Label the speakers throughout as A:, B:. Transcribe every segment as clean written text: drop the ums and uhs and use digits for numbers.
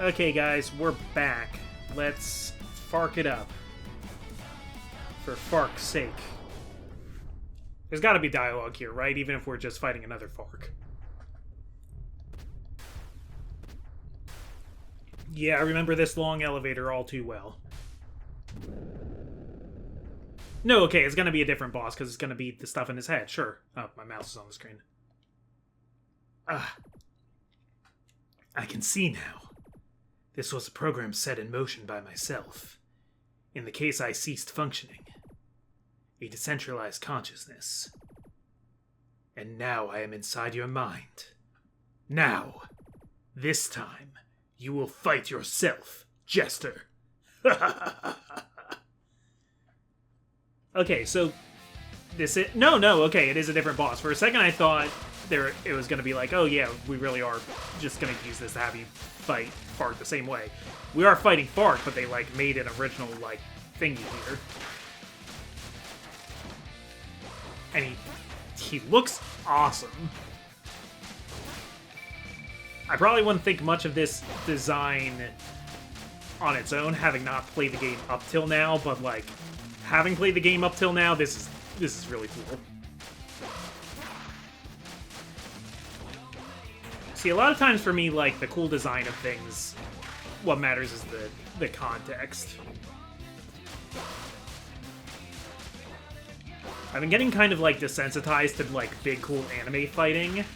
A: Okay, guys, we're back. Let's Fark it up. For Fark's sake. There's gotta be dialogue here, right? Even if we're just fighting another Fark. Yeah, I remember this long elevator all too well. No, okay, it's gonna be a different boss, because it's gonna be the stuff in his head, sure. Oh, my mouse is on the screen. I can see now. This was a program set in motion by myself. In the case I ceased functioning. A decentralized consciousness. And now I am inside your mind. Now, this time, you will fight yourself, Jester. Okay, so this is... No, okay, it is a different boss. For a second I thought it was going to be like, oh yeah, we really are just going to use this to have you fight Fark the same way. We are fighting Fark, but they, like, made an original, like, thingy here. And he looks awesome. I probably wouldn't think much of this design on its own, having not played the game up till now, but, like, having played the game up till now, this is really cool. See, a lot of times for me, like, the cool design of things, what matters is the context. I've been getting kind of, like, desensitized to, like, big, cool anime fighting.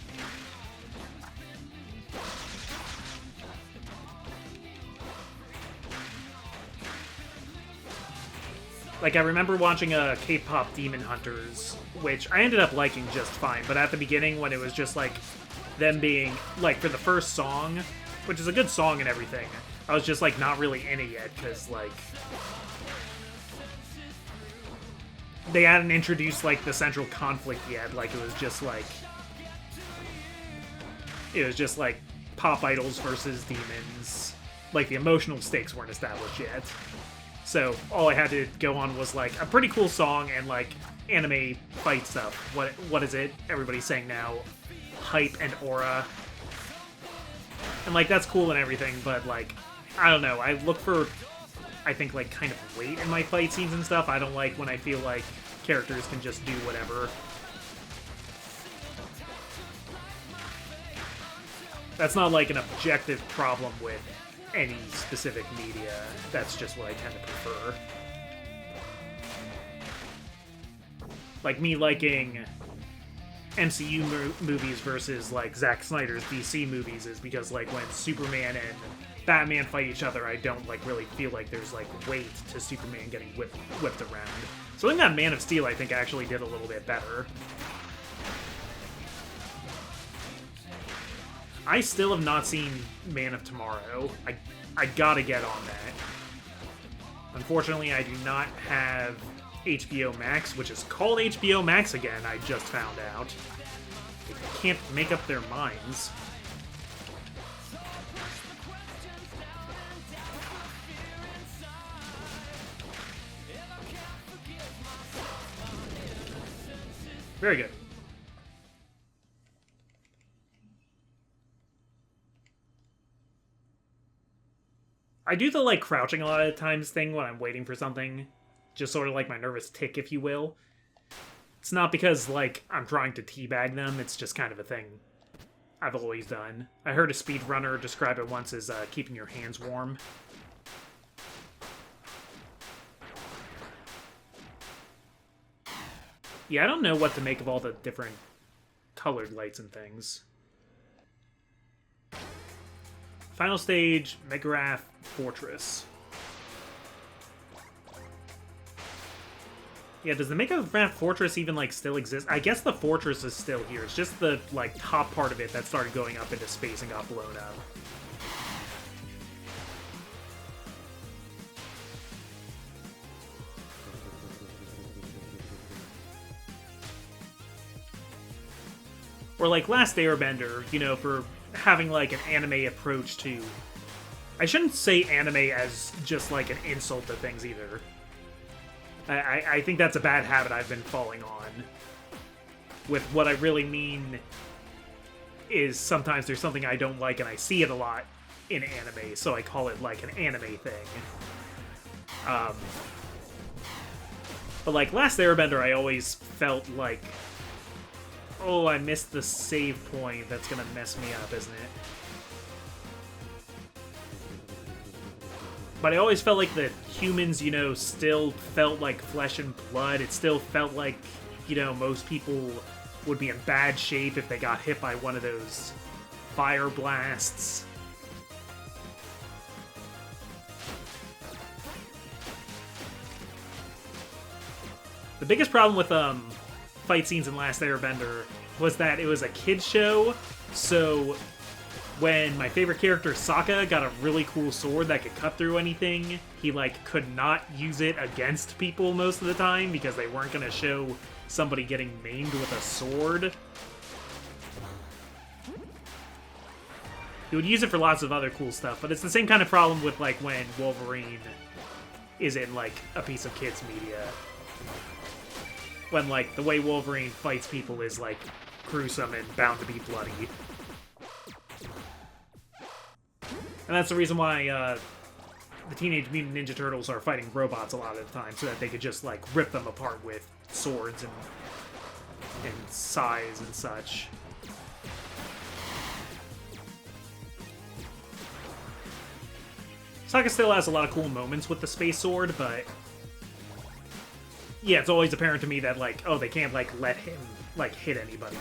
A: Like, I remember watching a K-pop Demon Hunters, which I ended up liking just fine, but at the beginning, when it was just, like, them being, like, for the first song, which is a good song and everything, I was just, like, not really in it yet, because, like, they hadn't introduced, like, the central conflict yet. Like, it was just, like, pop idols versus demons. Like, the emotional stakes weren't established yet. So, all I had to go on was, like, a pretty cool song and, like, anime fight stuff. What is it? Everybody's saying now, hype and aura. And, like, that's cool and everything, but, like, I don't know. I look for, I think, like, kind of weight in my fight scenes and stuff. I don't like when I feel like characters can just do whatever. That's not, like, an objective problem with any specific media. That's just what I tend to prefer. Like, me liking MCU movies versus, like, Zack Snyder's DC movies is because, like, when Superman and Batman fight each other, I don't, like, really feel like there's, like, weight to Superman getting whipped around. So I think that Man of Steel, I think, actually did a little bit better. I still have not seen Man of Tomorrow. I gotta get on that. Unfortunately, I do not have HBO Max, which is called HBO Max again, I just found out. They can't make up their minds. Very good. I do the, like, crouching a lot of times thing when I'm waiting for something. Just sort of like my nervous tick, if you will. It's not because, like, I'm trying to teabag them, it's just kind of a thing I've always done. I heard a speedrunner describe it once as keeping your hands warm. Yeah, I don't know what to make of all the different colored lights and things. Final stage, Megaraph Fortress. Yeah, does the Megaraph Fortress even, like, still exist? I guess the fortress is still here. It's just the, like, top part of it that started going up into space and got blown up. Or, like, Last Airbender, you know, for having, like, an anime approach to... I shouldn't say anime as just, like, an insult to things, either. I think that's a bad habit I've been falling on. With what I really mean is sometimes there's something I don't like and I see it a lot, in anime, so I call it like an anime thing. But like Last Airbender, I always felt like, oh, I missed the save point. That's gonna mess me up, isn't it? But I always felt like the humans, you know, still felt like flesh and blood. It still felt like, you know, most people would be in bad shape if they got hit by one of those fire blasts. The biggest problem with fight scenes in Last Airbender was that it was a kid's show, so when my favorite character, Sokka, got a really cool sword that could cut through anything, he, like, could not use it against people most of the time because they weren't going to show somebody getting maimed with a sword. He would use it for lots of other cool stuff, but it's the same kind of problem with, like, when Wolverine is in, like, a piece of kids' media. When, like, the way Wolverine fights people is, like, gruesome and bound to be bloody. And that's the reason why the Teenage Mutant Ninja Turtles are fighting robots a lot of the time, so that they could just, like, rip them apart with swords and sais and such. Sokka still has a lot of cool moments with the space sword, but yeah, it's always apparent to me that, like, oh, they can't, like, let him, like, hit anybody.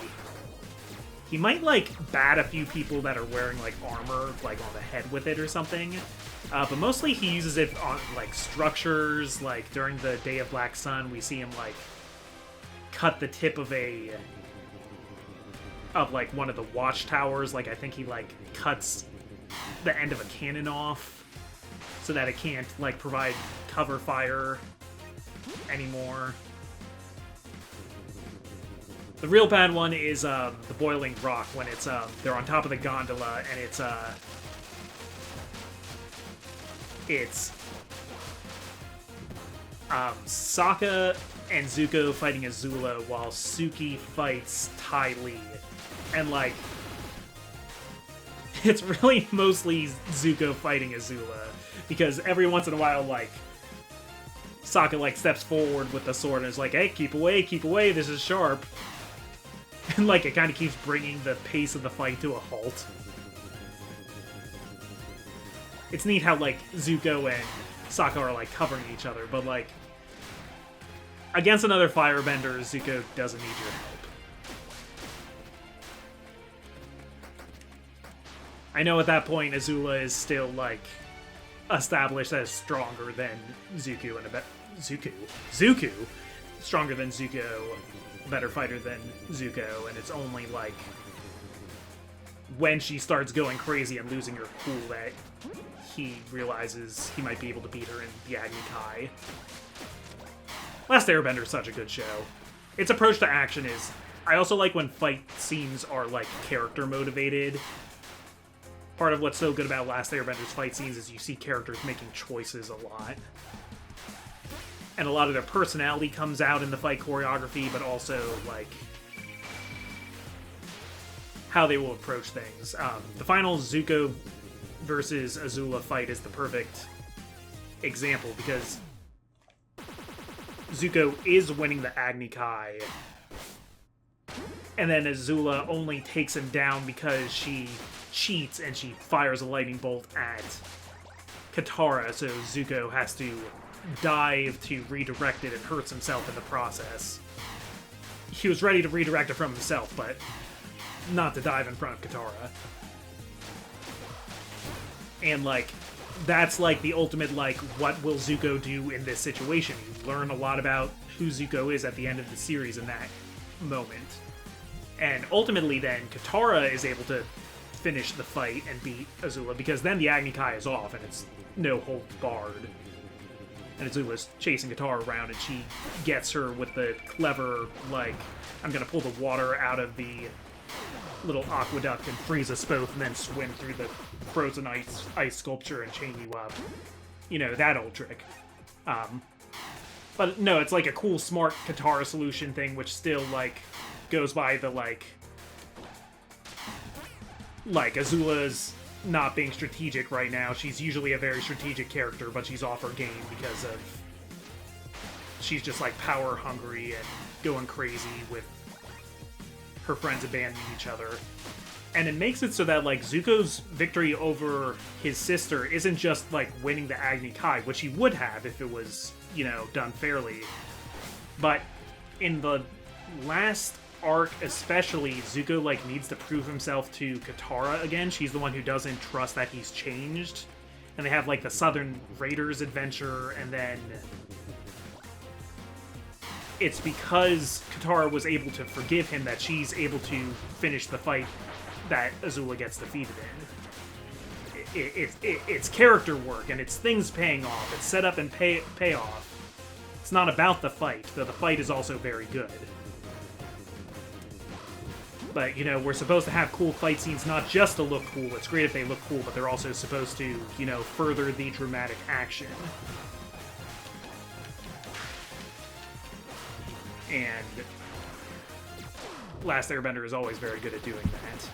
A: He might, like, bat a few people that are wearing, like, armor, like, on the head with it or something. But mostly he uses it on, like, structures. Like, during the Day of Black Sun, we see him, like, cut the tip of like, one of the watchtowers. Like, I think he, like, cuts the end of a cannon off so that it can't, like, provide cover fire anymore. The real bad one is the boiling rock, when it's they're on top of the gondola and it's Sokka and Zuko fighting Azula while Suki fights Ty Lee. And, like, it's really mostly Zuko fighting Azula, because every once in a while, like, Sokka, like, steps forward with the sword and is like, hey, keep away, this is sharp. And, like, it kind of keeps bringing the pace of the fight to a halt. It's neat how, like, Zuko and Sokka are, like, covering each other, but, like, against another firebender, Zuko doesn't need your help. I know at that point Azula is still, like, established as stronger than Zuko and Zuko! Stronger than Zuko, better fighter than Zuko, and it's only, like, when she starts going crazy and losing her cool that he realizes he might be able to beat her in the Agni Kai. Last Airbender is such a good show. Its approach to action is... I also like when fight scenes are, like, character motivated. Part of what's so good about Last Airbender's fight scenes is you see characters making choices a lot. And a lot of their personality comes out in the fight choreography, but also, like, how they will approach things. The final Zuko versus Azula fight is the perfect example, because Zuko is winning the Agni Kai, and then Azula only takes him down because she cheats and she fires a lightning bolt at Katara, so Zuko has to dive to redirect it and hurts himself in the process. He was ready to redirect it from himself, but not to dive in front of Katara. And, like, that's, like, the ultimate, like, what will Zuko do in this situation? You learn a lot about who Zuko is at the end of the series in that moment. And ultimately, then, Katara is able to finish the fight and beat Azula, because then the Agni Kai is off and it's no holds barred. And Azula's chasing Katara around, and she gets her with the clever, like, I'm gonna pull the water out of the little aqueduct and freeze us both and then swim through the frozen ice sculpture and chain you up. You know, that old trick. But no, it's like a cool, smart Katara solution thing, which still, like, goes by the, like, Azula's not being strategic right now. She's usually a very strategic character, but she's off her game because of... She's just, like, power hungry and going crazy with her friends abandoning each other. And it makes it so that, like, Zuko's victory over his sister isn't just, like, winning the Agni Kai, which he would have if it was, you know, done fairly. But in the last arc especially, Zuko, like, needs to prove himself to Katara again. She's the one who doesn't trust that he's changed. And they have, like, the Southern Raiders adventure, and then... It's because Katara was able to forgive him that she's able to finish the fight that Azula gets defeated in. It's character work, and it's things paying off. It's set up and payoff. It's not about the fight, though the fight is also very good. But, you know, we're supposed to have cool fight scenes not just to look cool. It's great if they look cool, but they're also supposed to, you know, further the dramatic action. And Last Airbender is always very good at doing that.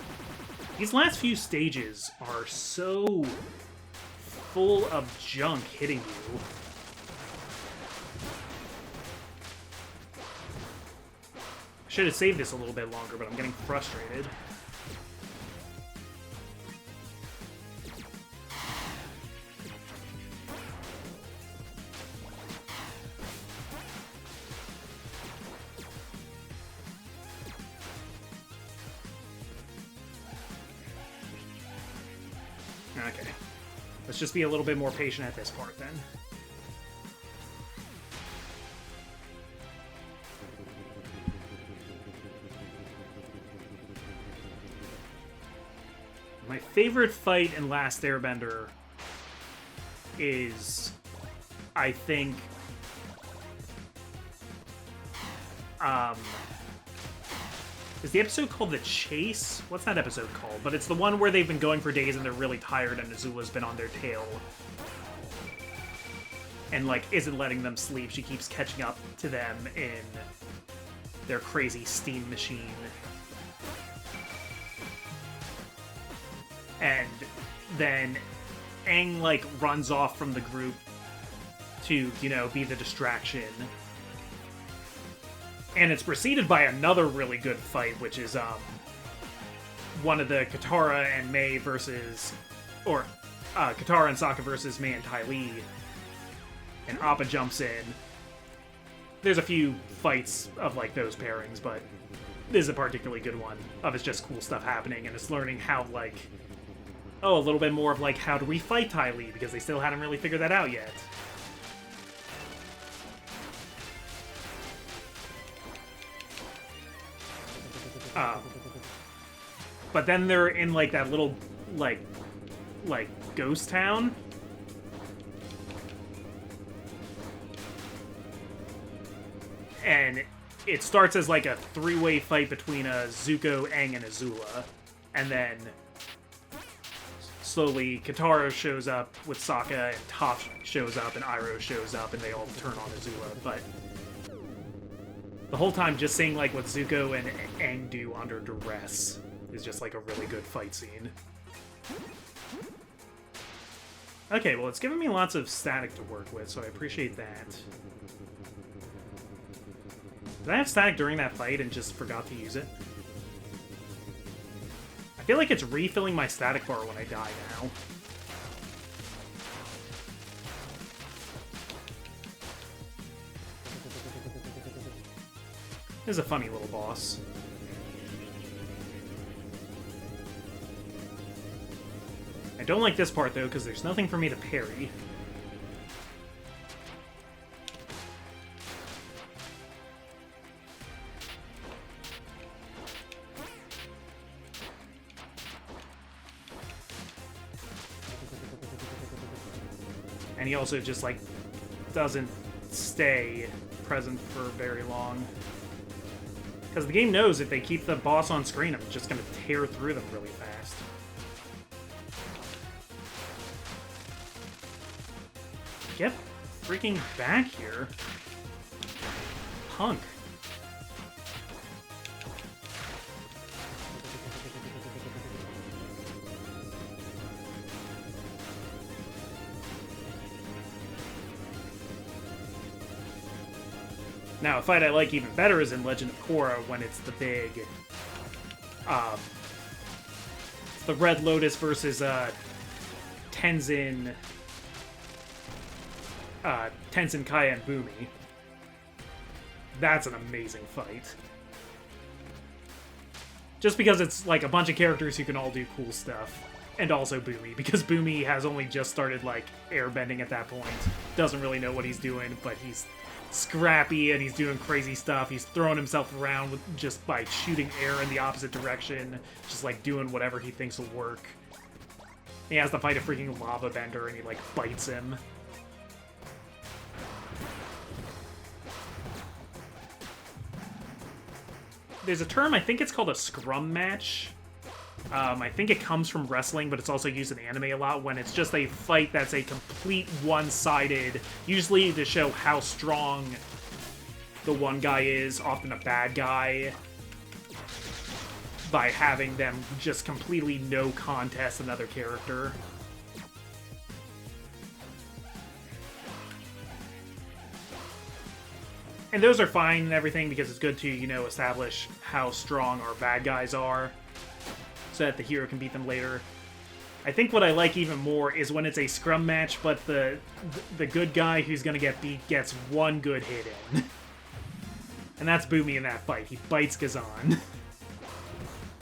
A: These last few stages are so full of junk hitting you. I should have saved this a little bit longer, but I'm getting frustrated. Okay. Let's just be a little bit more patient at this part, then. My favorite fight in Last Airbender is, I think, is the episode called The Chase? What's that episode called? But it's the one where they've been going for days and they're really tired and Azula's been on their tail. And, like, isn't letting them sleep. She keeps catching up to them in their crazy steam machine. And then Aang, like, runs off from the group to, you know, be the distraction. And it's preceded by another really good fight, which is one of the Katara and Mai versus... Or Katara and Sokka versus Mai and Ty Lee. And Appa jumps in. There's a few fights of, like, those pairings, but this is a particularly good one. Of it's just cool stuff happening, and it's learning how, like... Oh, a little bit more of, like, how do we fight Ty Lee? Because they still hadn't really figured that out yet. But then they're in, like, that little, like ghost town. And it starts as, like, a three-way fight between Zuko, Aang, and Azula. And then slowly Katara shows up with Sokka, and Toph shows up, and Iroh shows up, and they all turn on Azula. But the whole time, just seeing, like, what Zuko and Aang do under duress is just, like, a really good fight scene. Okay, well, it's given me lots of static to work with, so I appreciate that. Did I have static during that fight and just forgot to use it? I feel like it's refilling my static bar when I die now. This is a funny little boss. I don't like this part, though, because there's nothing for me to parry. And he also just, like, doesn't stay present for very long. Because the game knows if they keep the boss on screen, I'm just going to tear through them really fast. Get freaking back here. Punk. Now, a fight I like even better is in Legend of Korra, when it's the big... it's the Red Lotus versus, Tenzin... Tenzin, Kaya, and Bumi. That's an amazing fight. Just because it's, like, a bunch of characters who can all do cool stuff. And also Bumi, because Bumi has only just started, like, airbending at that point. Doesn't really know what he's doing, but he's scrappy and he's doing crazy stuff. He's throwing himself around with just by shooting air in the opposite direction. Just, like, doing whatever he thinks will work. He has to fight a freaking lava bender and he, like, bites him. There's a term, I think it's called a scrum match. I think it comes from wrestling, but it's also used in anime a lot, when it's just a fight that's a complete one-sided, usually to show how strong the one guy is, often a bad guy, by having them just completely no contest another character. And those are fine and everything, because it's good to, you know, establish how strong our bad guys are, so that the hero can beat them later. I think what I like even more is when it's a scrum match, but the good guy who's gonna get beat gets one good hit in. And that's Bumi in that fight. He bites Gazan.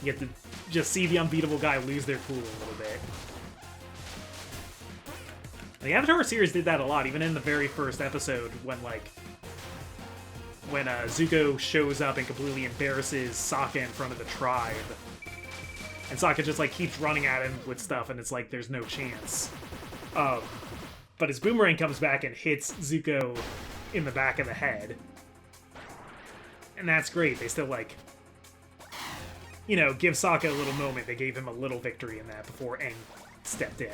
A: You get to just see the unbeatable guy lose their cool a little bit. The Avatar series did that a lot, even in the very first episode, when, like, when Zuko shows up and completely embarrasses Sokka in front of the tribe. And Sokka just, like, keeps running at him with stuff, and it's like, there's no chance. But his boomerang comes back and hits Zuko in the back of the head. And that's great. They still, like, you know, give Sokka a little moment. They gave him a little victory in that before Aang stepped in.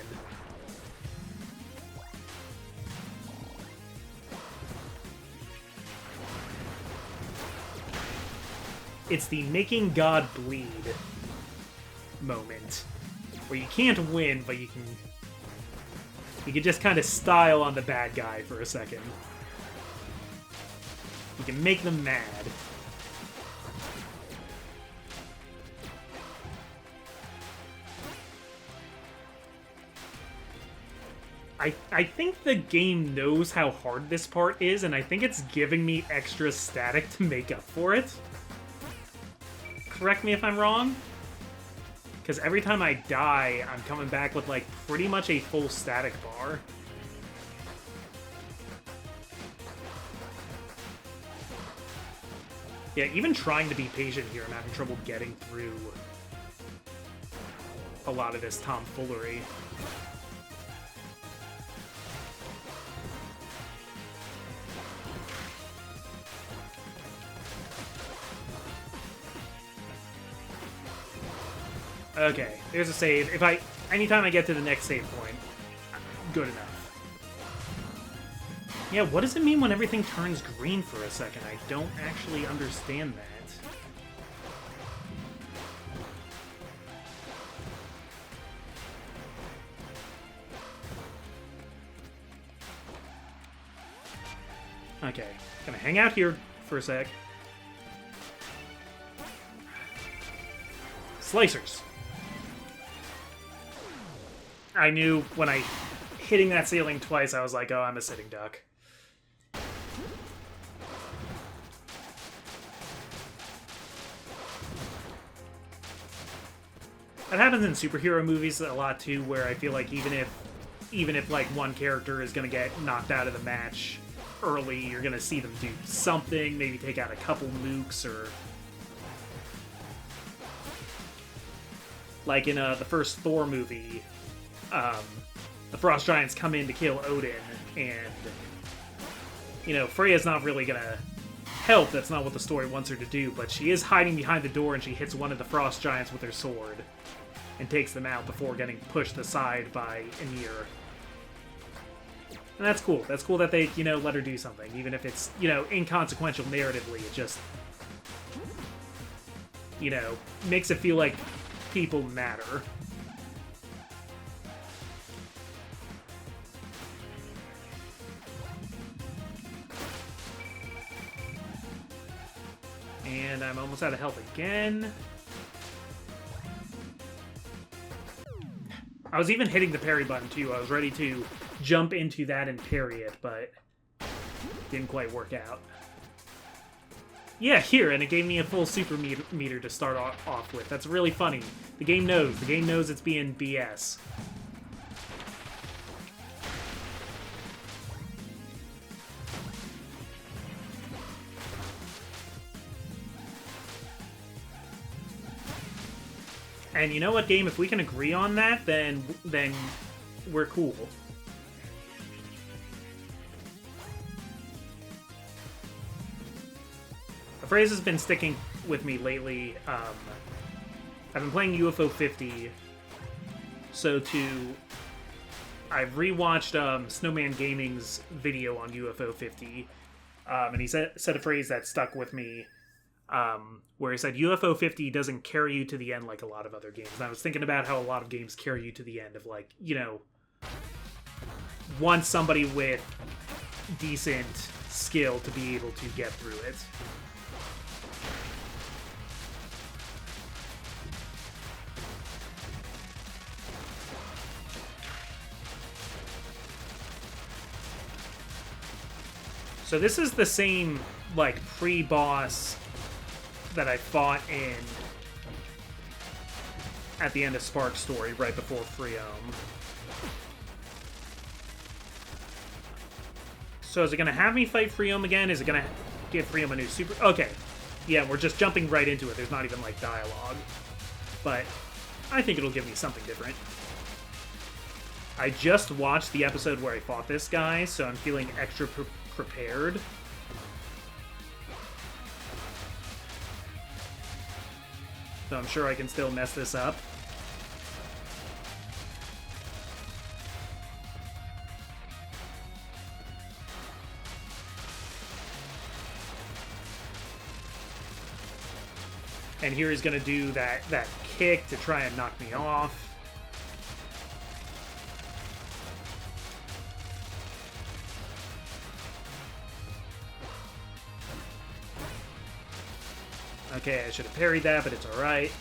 A: It's the making God bleed moment, where you can't win, but you can just kind of style on the bad guy for a second. You can make them mad. I think the game knows how hard this part is, and I think it's giving me extra static to make up for it. Correct me if I'm wrong? Because every time I die, I'm coming back with, like, pretty much a full static bar. Yeah, even trying to be patient here, I'm having trouble getting through a lot of this tomfoolery. Okay, there's a save. Anytime I get to the next save point, good enough. Yeah, what does it mean when everything turns green for a second? I don't actually understand that. Okay, gonna hang out here for a sec. Slicers. I knew when I hitting that ceiling twice, I was like, oh, I'm a sitting duck. That happens in superhero movies a lot too, where I feel like even if like one character is gonna get knocked out of the match early, you're gonna see them do something, maybe take out a couple nukes, or like in the first Thor movie, the Frost Giants come in to kill Odin, and, you know, Freya's not really gonna help. That's not what the story wants her to do, but she is hiding behind the door, and she hits one of the Frost Giants with her sword and takes them out before getting pushed aside by Ymir. And that's cool. That's cool that they, you know, let her do something, even if it's, you know, inconsequential narratively. It just, you know, makes it feel like people matter. And I'm almost out of health again. I was even hitting the parry button, too. I was ready to jump into that and parry it, but didn't quite work out. Yeah, here, and it gave me a full super meter to start off with. That's really funny. The game knows. The game knows it's being BS. And you know what, game? If we can agree on that, then we're cool. A phrase has been sticking with me lately. I've been playing UFO 50, so I've rewatched Snowman Gaming's video on UFO 50, and he said a phrase that stuck with me. Where he said UFO 50 doesn't carry you to the end like a lot of other games. And I was thinking about how a lot of games carry you to the end of, like, you know, want somebody with decent skill to be able to get through it. So this is the same, like, pre-boss that I fought in at the end of Spark's story, right before Freom. So is it going to have me fight Freom again? Is it going to give Freom a new super... Okay. Yeah, we're just jumping right into it. There's not even, like, dialogue. But I think it'll give me something different. I just watched the episode where I fought this guy, so I'm feeling extra prepared. So I'm sure I can still mess this up. And here he's going to do that kick to try and knock me off. Okay, I should have parried that, but it's alright.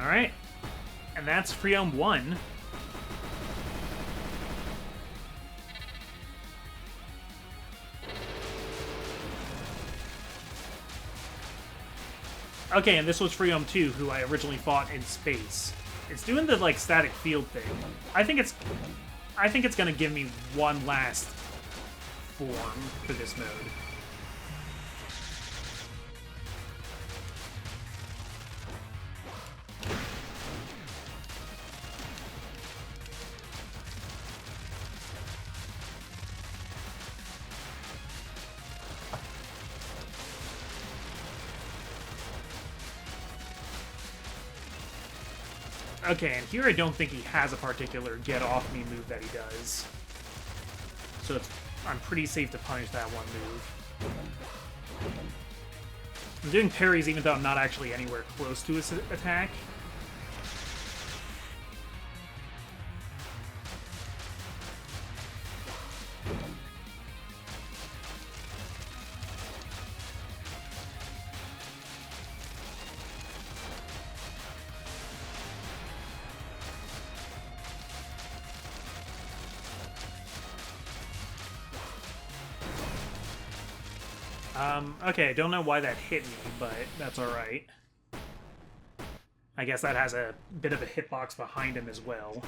A: Alright. And that's Freom 1. Okay, and this was Freom 2, who I originally fought in space. It's doing the, like, static field thing. I think it's gonna give me one last form for this mode. Okay, and here I don't think he has a particular get-off-me move that he does. So I'm pretty safe to punish that one move. I'm doing parries even though I'm not actually anywhere close to his attack. Okay, I don't know why that hit me, but that's alright. I guess that has a bit of a hitbox behind him as well.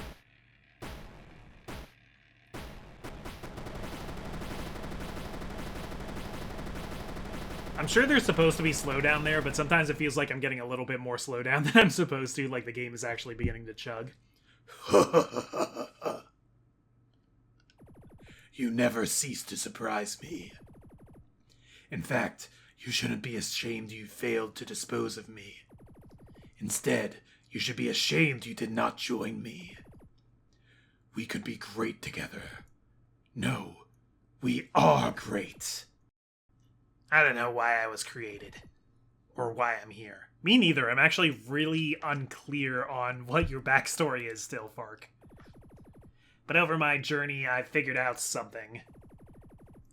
A: I'm sure there's supposed to be slowdown there, but sometimes it feels like I'm getting a little bit more slowdown than I'm supposed to, like the game is actually beginning to chug.
B: You never cease to surprise me. In fact, you shouldn't be ashamed you failed to dispose of me. Instead, you should be ashamed you did not join me. We could be great together. No, we are great.
A: I don't know why I was created. Or why I'm here. Me neither. I'm actually really unclear on what your backstory is still, Fark. But over my journey, I figured out something.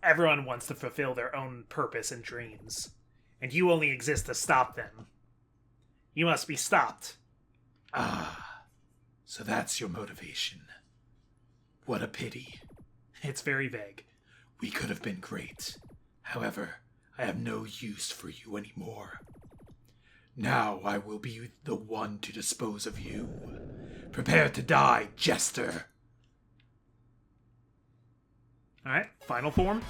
A: Everyone wants to fulfill their own purpose and dreams, and you only exist to stop them. You must be stopped.
B: Ah, so that's your motivation. What a pity.
A: It's very vague.
B: We could have been great. However, I have no use for you anymore. Now I will be the one to dispose of you. Prepare to die, Jester.
A: Alright, final form.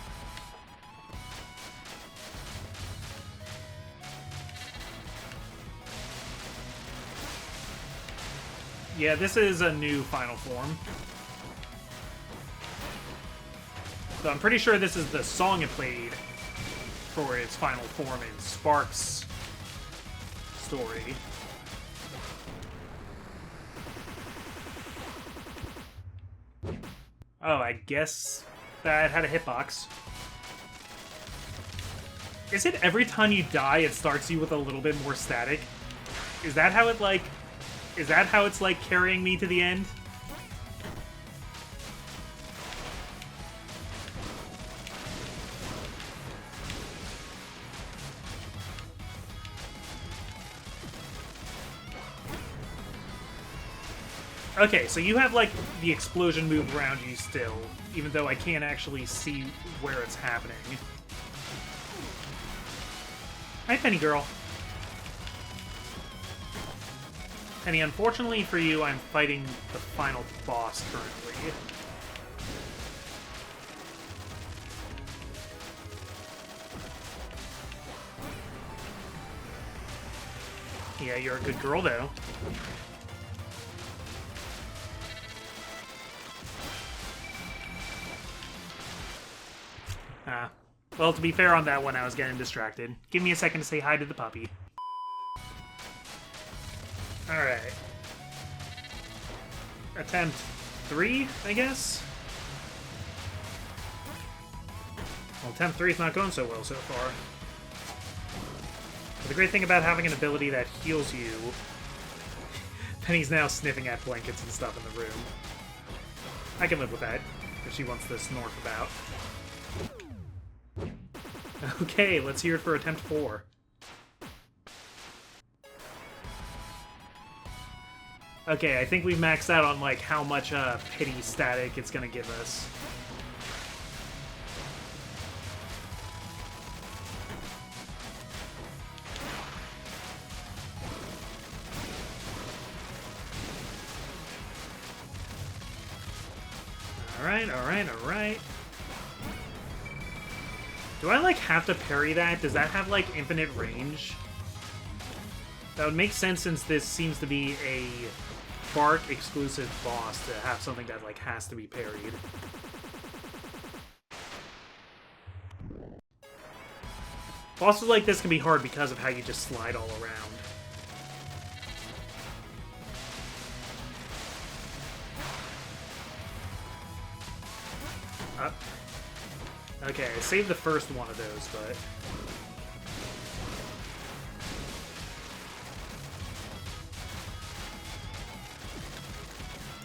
A: Yeah, this is a new final form. So I'm pretty sure this is the song it played for its final form in Spark's story. Oh, I guess that had a hitbox. Is it every time you die it starts you with a little bit more static? Is that how it like... Is that how it's like carrying me to the end? Okay, so you have, like, the explosion move around you still, even though I can't actually see where it's happening. Hi, Penny Girl. Penny, unfortunately for you, I'm fighting the final boss currently. Yeah, you're a good girl, though. Well, to be fair on that one, I was getting distracted. Give me a second to say hi to the puppy. Alright. Attempt 3, I guess? Well, attempt 3 is not going so well so far. But the great thing about having an ability that heals you... Penny's now sniffing at blankets and stuff in the room. I can live with that, if she wants to snork about. Okay, let's hear it for attempt 4. Okay, I think we've maxed out on, like, how much pity static it's gonna give us. Alright, alright, alright. Do I, like, have to parry that? Does that have, like, infinite range? That would make sense since this seems to be a Fark exclusive boss to have something that, like, has to be parried. Bosses like this can be hard because of how you just slide all around. Up. Okay, I saved the first one of those, but...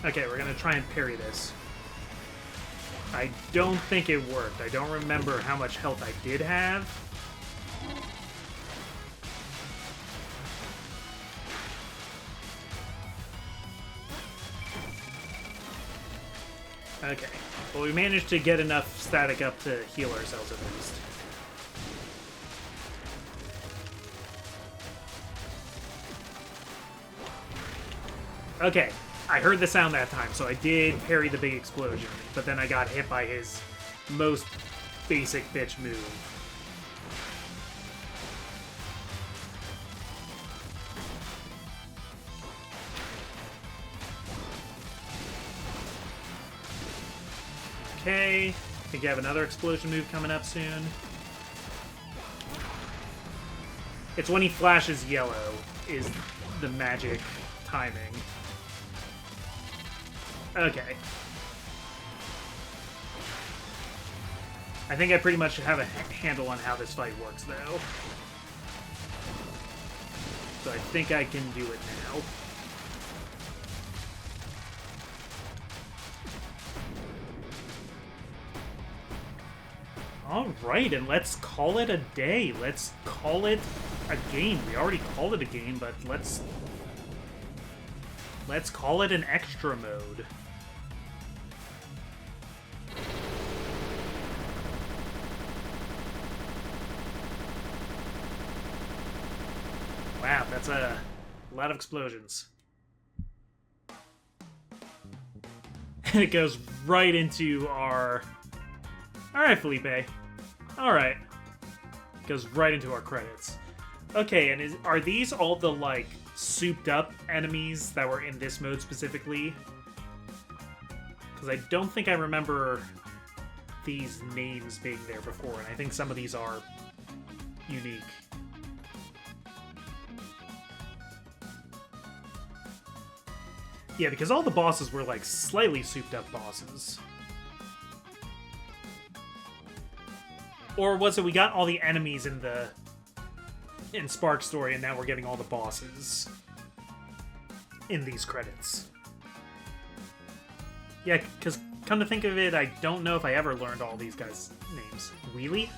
A: Okay, we're gonna try and parry this. I don't think it worked. I don't remember how much health I did have. Okay. Well, we managed to get enough static up to heal ourselves at least. Okay. I heard the sound that time, so I did parry the big explosion, but then I got hit by his most basic bitch move. Okay, I think I have another explosion move coming up soon. It's when he flashes yellow is the magic timing. Okay. I think I pretty much have a handle on how this fight works, though. So I think I can do it now. Alright, and let's call it a day. Let's call it a game. We already called it a game, but let's call it an extra mode. Wow, that's a lot of explosions. And it goes right into our... Alright, Felipe. Alright. Goes right into our credits. Okay, and are these all the, like, souped-up enemies that were in this mode specifically? Because I don't think I remember these names being there before, and I think some of these are unique. Yeah, because all the bosses were, like, slightly souped-up bosses. Or was it we got all the enemies in Spark's story, and now we're getting all the bosses in these credits? Yeah, because come to think of it, I don't know if I ever learned all these guys' names. Really?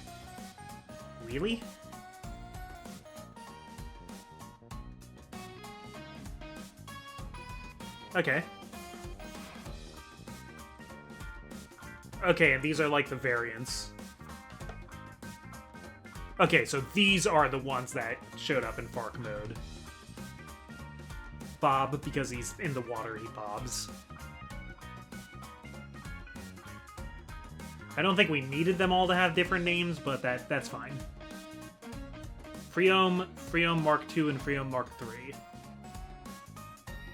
A: Really? Okay. Okay, and these are like the variants. Okay, so these are the ones that showed up in Fark mode. Bob, because he's in the water, he bobs. I don't think we needed them all to have different names, but that's fine. Freom, Freom Mark II, and Freom Mark III.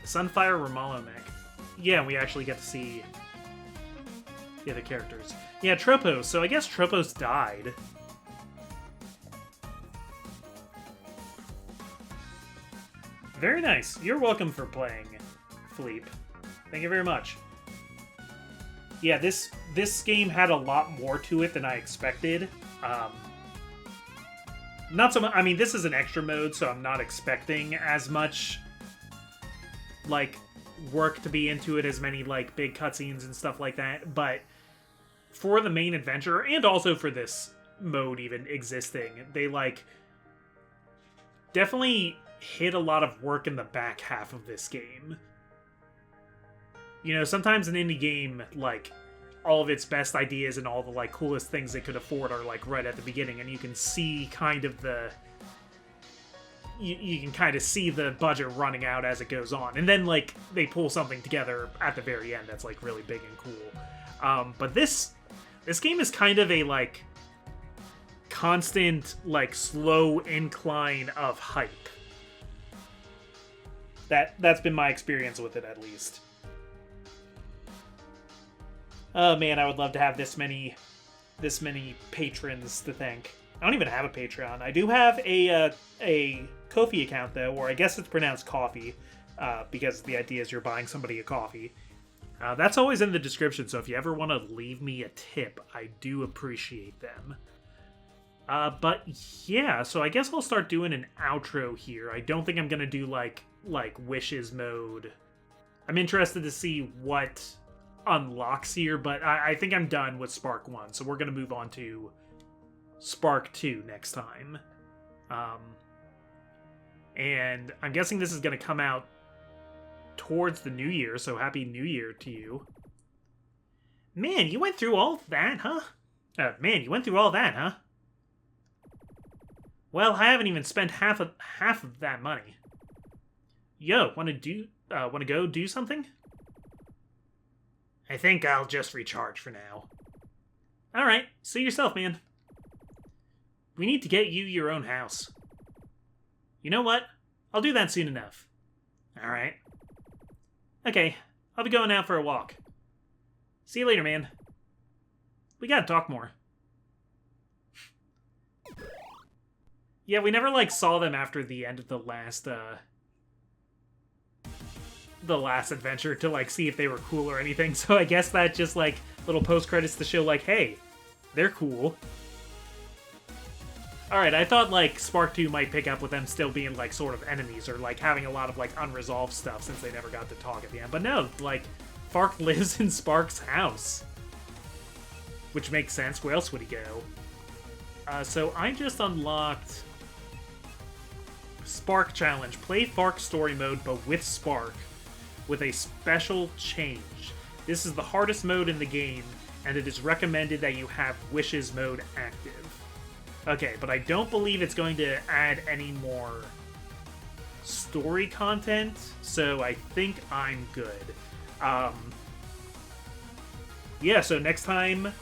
A: Sunfire Romalo mech. Yeah, we actually get to see the other characters. Yeah, Tropos. So I guess Tropos died. Very nice. You're welcome for playing, Philippe. Thank you very much. Yeah, this game had a lot more to it than I expected. Not so much. I mean, this is an extra mode, so I'm not expecting as much like work to be into it, as many like big cutscenes and stuff like that. But for the main adventure, and also for this mode even existing, they like definitely hit a lot of work in the back half of this game. You know, sometimes an indie game, like, all of its best ideas and all the, like, coolest things it could afford are, like, right at the beginning, and you can see kind of the... You can kind of see the budget running out as it goes on. And then, like, they pull something together at the very end that's, like, really big and cool. But this game is kind of a, like, constant, like, slow incline of hype. That's been my experience with it, at least. Oh man, I would love to have this many patrons to thank. I don't even have a Patreon. I do have a Ko-fi account though, or I guess it's pronounced coffee, because the idea is you're buying somebody a coffee. That's always in the description, so if you ever want to leave me a tip, I do appreciate them. But yeah, so I guess I'll start doing an outro here. I don't think I'm gonna do like wishes mode. I'm interested to see what unlocks here, but I think I'm done with Spark 1, so we're gonna move on to Spark 2 next time. And I'm guessing this is gonna come out towards the new year, so happy new year to you. Man, you went through all that, huh? Well, I haven't even spent half of that money. Yo, wanna go do something? I think I'll just recharge for now. Alright, see yourself, man. We need to get you your own house. You know what? I'll do that soon enough. Alright. Okay, I'll be going out for a walk. See you later, man. We gotta talk more. Yeah, we never, like, saw them after the end of the last adventure to, like, see if they were cool or anything, so I guess that just, like, little post-credits to show, like, hey, they're cool. Alright, I thought, like, Spark 2 might pick up with them still being, like, sort of enemies, or, like, having a lot of, like, unresolved stuff since they never got to talk at the end. But no, like, Fark lives in Spark's house. Which makes sense. Where else would he go? So I just unlocked Spark Challenge. Play Fark story mode, but with Spark, with a special change. This is the hardest mode in the game, and it is recommended that you have Wishes mode active. Okay, but I don't believe it's going to add any more story content, so I think I'm good. Yeah, so next time,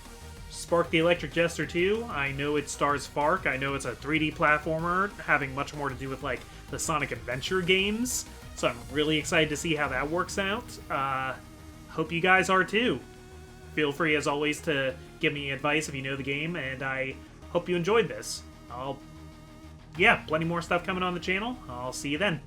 A: Spark the Electric Jester 2. I know it stars Fark. I know it's a 3D platformer, having much more to do with, like, the Sonic Adventure games. So I'm really excited to see how that works out. Hope you guys are too. Feel free, as always, to give me advice if you know the game, and I hope you enjoyed this. Yeah, plenty more stuff coming on the channel. I'll see you then.